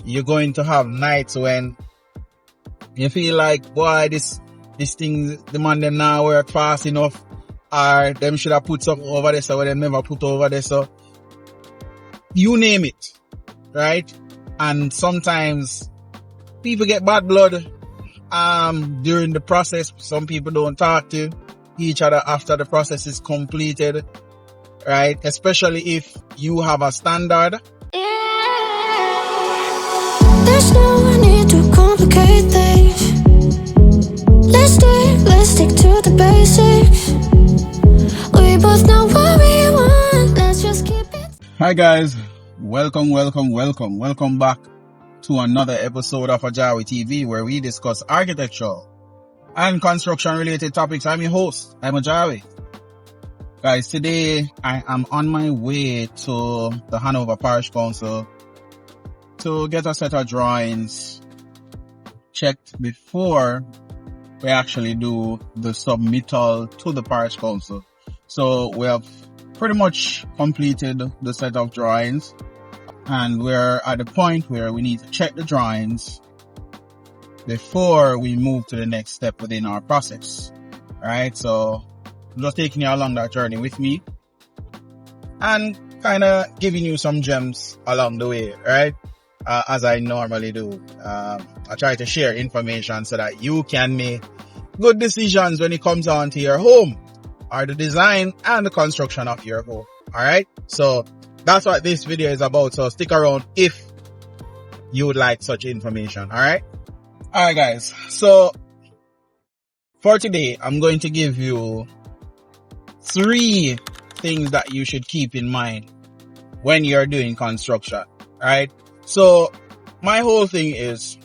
you're going to have nights when you feel like, boy, this thing, the man them now work fast enough, or them should have put something over there, so they never put over there, so you name it, right? And sometimes people get bad blood during the process. Some people don't talk to each other after the process is completed, right? Especially if you have a standard. There's no need to complicate things. Let's stick to the basics. We both know what we want. Let's just keep it. Hi guys, welcome back to another episode of AJAWI TV, where we discuss architectural and construction related topics. I'm your host, I'm AJAWI. Guys, today I am on my way to the Hanover Parish Council to get a set of drawings checked before we actually do the submittal to the Parish Council. So we have pretty much completed the set of drawings, and we're at the point where we need to check the drawings before we move to the next step within our process. Alright, so I'm just taking you along that journey with me and kind of giving you some gems along the way, right? As I normally do. I try to share information so that you can make good decisions when it comes on to your home, or the design and the construction of your home. Alright, so that's what this video is about, so stick around if you would like such information. Alright guys, so for today I'm going to give you 3 things that you should keep in mind when you're doing construction. Alright, so my whole thing is,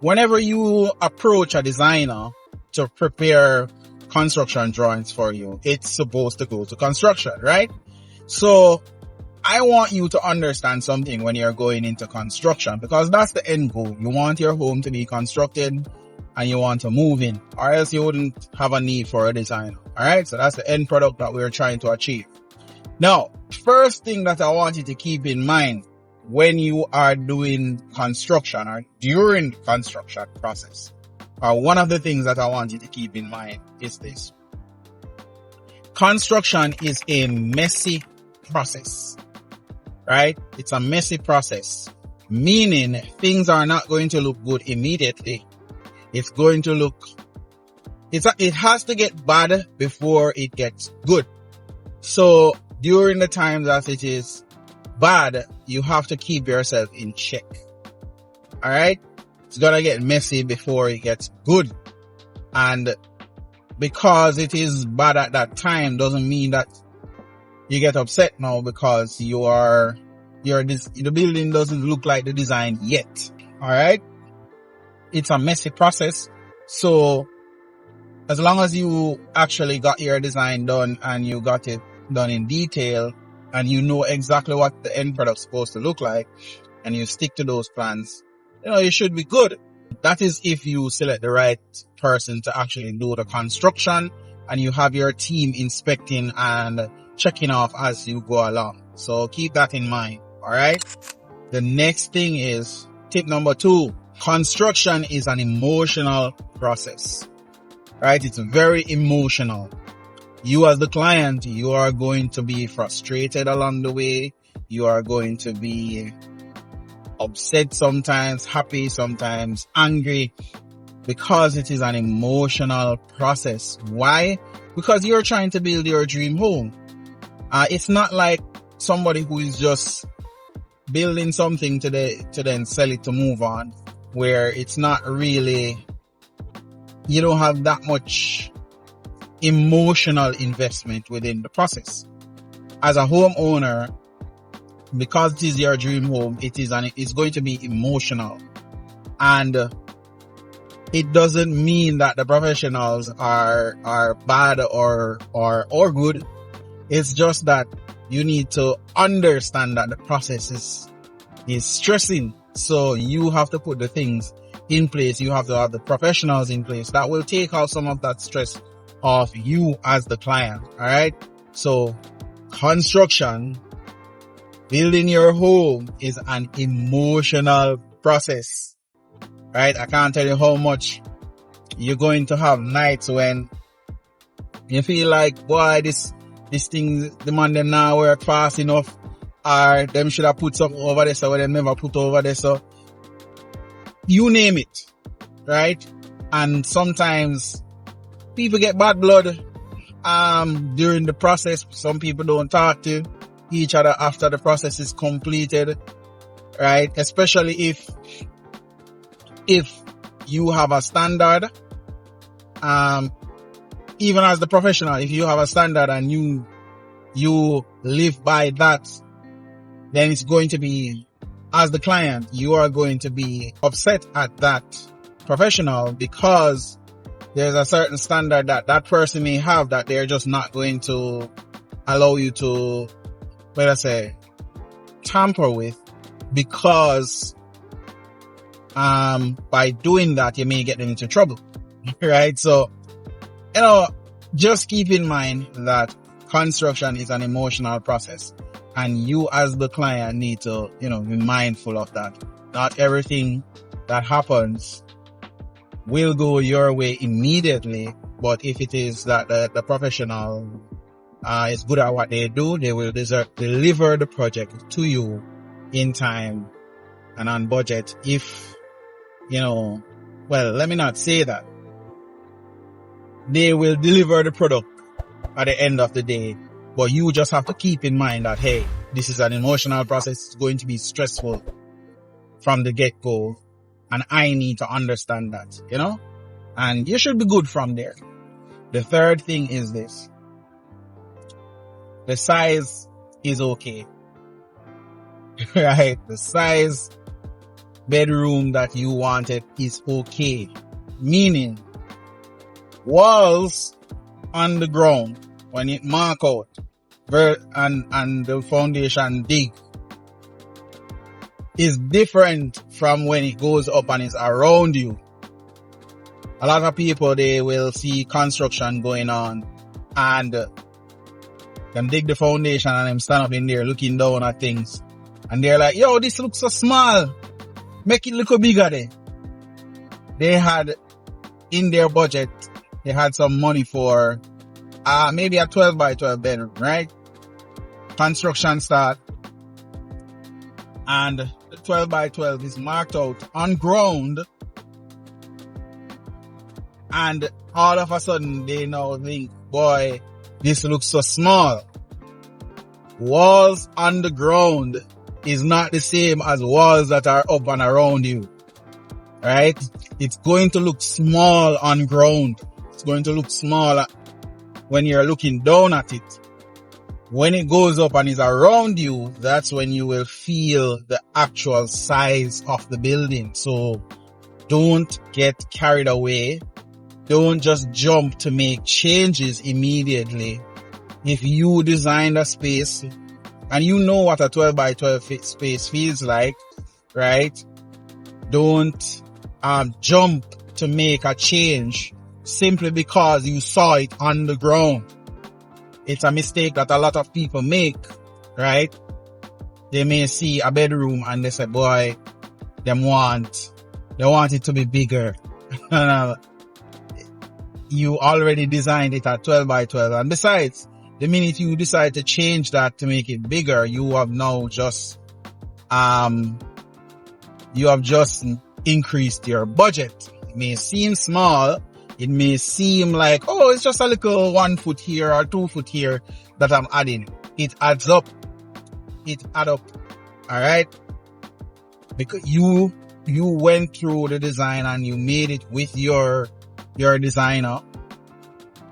whenever you approach a designer to prepare construction drawings for you, it's supposed to go to construction, right? So I want you to understand something when you're going into construction, because that's the end goal. You want your home to be constructed and you want to move in, or else you wouldn't have a need for a designer. Alright, so that's the end product that we're trying to achieve. Now, first thing that I want you to keep in mind when you are doing construction or during the construction process, or one of the things that I want you to keep in mind is this. Construction is a messy process, right? It's a messy process, meaning things are not going to look good immediately. It's going to look, it has to get bad before it gets good. So during the time that it is bad, you have to keep yourself in check. Alright? It's gonna get messy before it gets good. And because it is bad at that time doesn't mean that you get upset now because the building doesn't look like the design yet. Alright? It's a messy process. So as long as you actually got your design done and you got it done in detail, and you know exactly what the end product's supposed to look like, and you stick to those plans, you should be good. That is if you select the right person to actually do the construction, and you have your team inspecting and checking off as you go along. So keep that in mind. Alright. The next thing is tip number 2. Construction is an emotional process. Right? It's very emotional. You as the client, you are going to be frustrated along the way. You are going to be upset sometimes, happy sometimes, angry, because it is an emotional process. Why? Because you're trying to build your dream home. It's not like somebody who is just building something to then sell it to move on, where it's not really, you don't have that much emotional investment within the process. As a homeowner, because it is your dream home, it's going to be emotional, and it doesn't mean that the professionals are bad or good. It's just that you need to understand that the process is stressing, so you have to put the things in place. You have to have the professionals in place that will take out some of that stress of you as the client. Alright, so construction Building your home is an emotional process, right? I can't tell you how much you're going to have nights when you feel like, boy, this thing, the man them now work fast enough, or them should have put something over there, so they never put over there, so you name it, right? And sometimes people get bad blood during the process. Some people don't talk to each other after the process is completed, right? Especially if you have a standard, even as the professional, if you have a standard and you live by that, then it's going to be, as the client, you are going to be upset at that professional because there's a certain standard that person may have that they're just not going to allow you to, tamper with, because by doing that, you may get them into trouble, right? So, just keep in mind that construction is an emotional process, and you as the client need to, be mindful of that. Not everything that happens will go your way immediately, but if it is that the professional is good at what they do, they will deliver the project to you in time and on budget. If, let me not say that. They will deliver the product at the end of the day, but you just have to keep in mind that, hey, this is an emotional process. It's going to be stressful from the get-go, and I need to understand that, and you should be good from there. The third thing is this: the size is okay, right? The size bedroom that you wanted is okay, meaning walls on the ground, when it mark out and the foundation dig, is different from when it goes up and is around you. A lot of people, they will see construction going on and them dig the foundation and them stand up in there looking down at things, and they're like, yo, this looks so small, make it look bigger there. They had in their budget, they had some money for maybe a 12 by 12 bedroom, right? Construction start, and the 12 by 12 is marked out on ground, and all of a sudden they now think, boy, this looks so small. Walls on the ground is not the same as walls that are up and around you, right? It's going to look small on ground. It's going to look small when you're looking down at it. When it goes up and is around you, that's when you will feel the actual size of the building. So don't get carried away. Don't just jump to make changes immediately. If you designed a space and you know what a 12 by 12 space feels like, right? Don't jump to make a change simply because you saw it on the ground. It's a mistake that a lot of people make, right? They may see a bedroom and they say, boy, they want it to be bigger. You already designed it at 12 by 12. And besides, the minute you decide to change that to make it bigger, you have now just increased your budget. It may seem small. It may seem like, oh, it's just a little 1 foot here or 2 foot here that I'm adding. It adds up. It adds up. All right. Because you went through the design and you made it with your designer,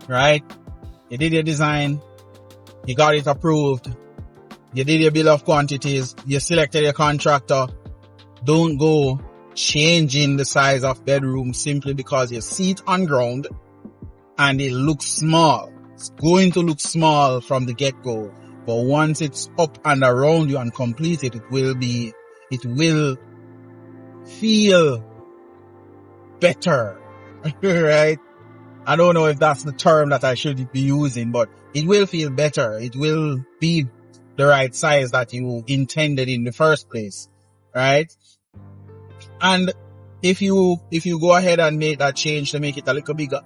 right? You did your design. You got it approved. You did your bill of quantities. You selected your contractor. Don't go changing the size of bedroom simply because you see it on ground and it looks small. It's going to look small from the get-go, but once it's up and around you and completed, it will feel better, right? I don't know if that's the term that I should be using, but it will feel better. It will be the right size that you intended in the first place, right? And if you go ahead and make that change to make it a little bigger,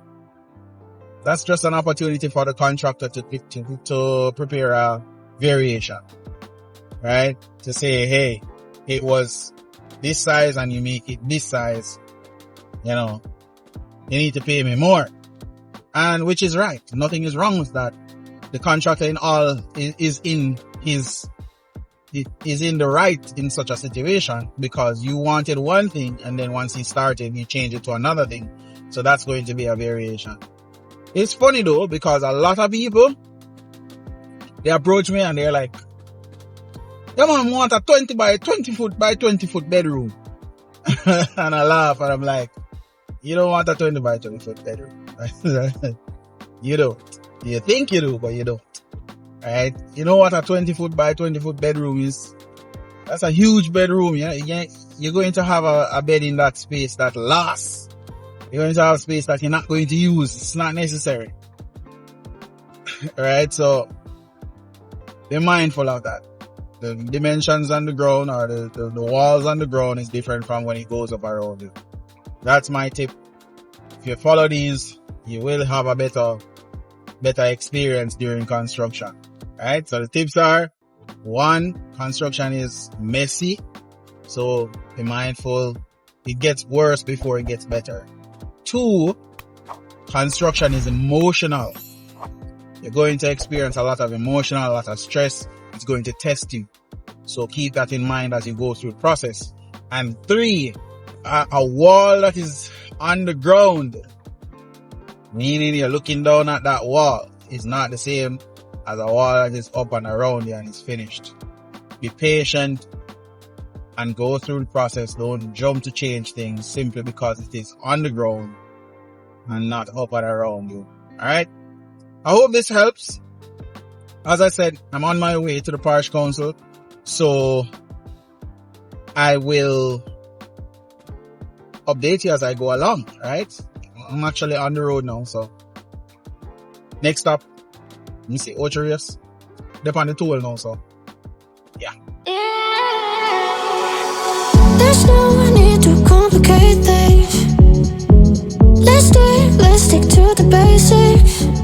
that's just an opportunity for the contractor to prepare a variation, right? To say, hey, it was this size and you make it this size, you know, you need to pay me more. And which is right. Nothing is wrong with that. The contractor is in the right in such a situation, because you wanted one thing and then once he started, you change it to another thing. So that's going to be a variation. It's funny though, because a lot of people, they approach me and they're like, yeah man, I want a 20 by 20 foot by 20 foot bedroom. And I laugh and I'm like, you don't want a 20 by 20 foot bedroom. You don't. You think you do, but you don't. Right? You know what a 20 foot by 20 foot bedroom is? That's a huge bedroom. You're going to have a bed in that space that lasts. You're going to have space that you're not going to use. It's not necessary. Right? So, be mindful of that. The dimensions on the ground, or the walls on the ground, is different from when it goes up around you. That's my tip. If you follow these, you will have a better experience during construction. Right? So the tips are: 1, construction is messy. So be mindful. It gets worse before it gets better. 2, construction is emotional. You're going to experience a lot of emotion, a lot of stress. It's going to test you. So keep that in mind as you go through the process. And 3, a wall that is on the ground, meaning you're looking down at that wall, is not the same as a wall that is up and around you and is finished. Be patient and go through the process. Don't jump to change things simply because it is on the ground and not up and around you. Alright? I hope this helps. As I said, I'm on my way to the parish council, so I will update you as I go along, right? I'm actually on the road now, so next stop, let me see, Ocherius. They're on the tool now, so yeah. There's no need to complicate things. Let's stick to the basics.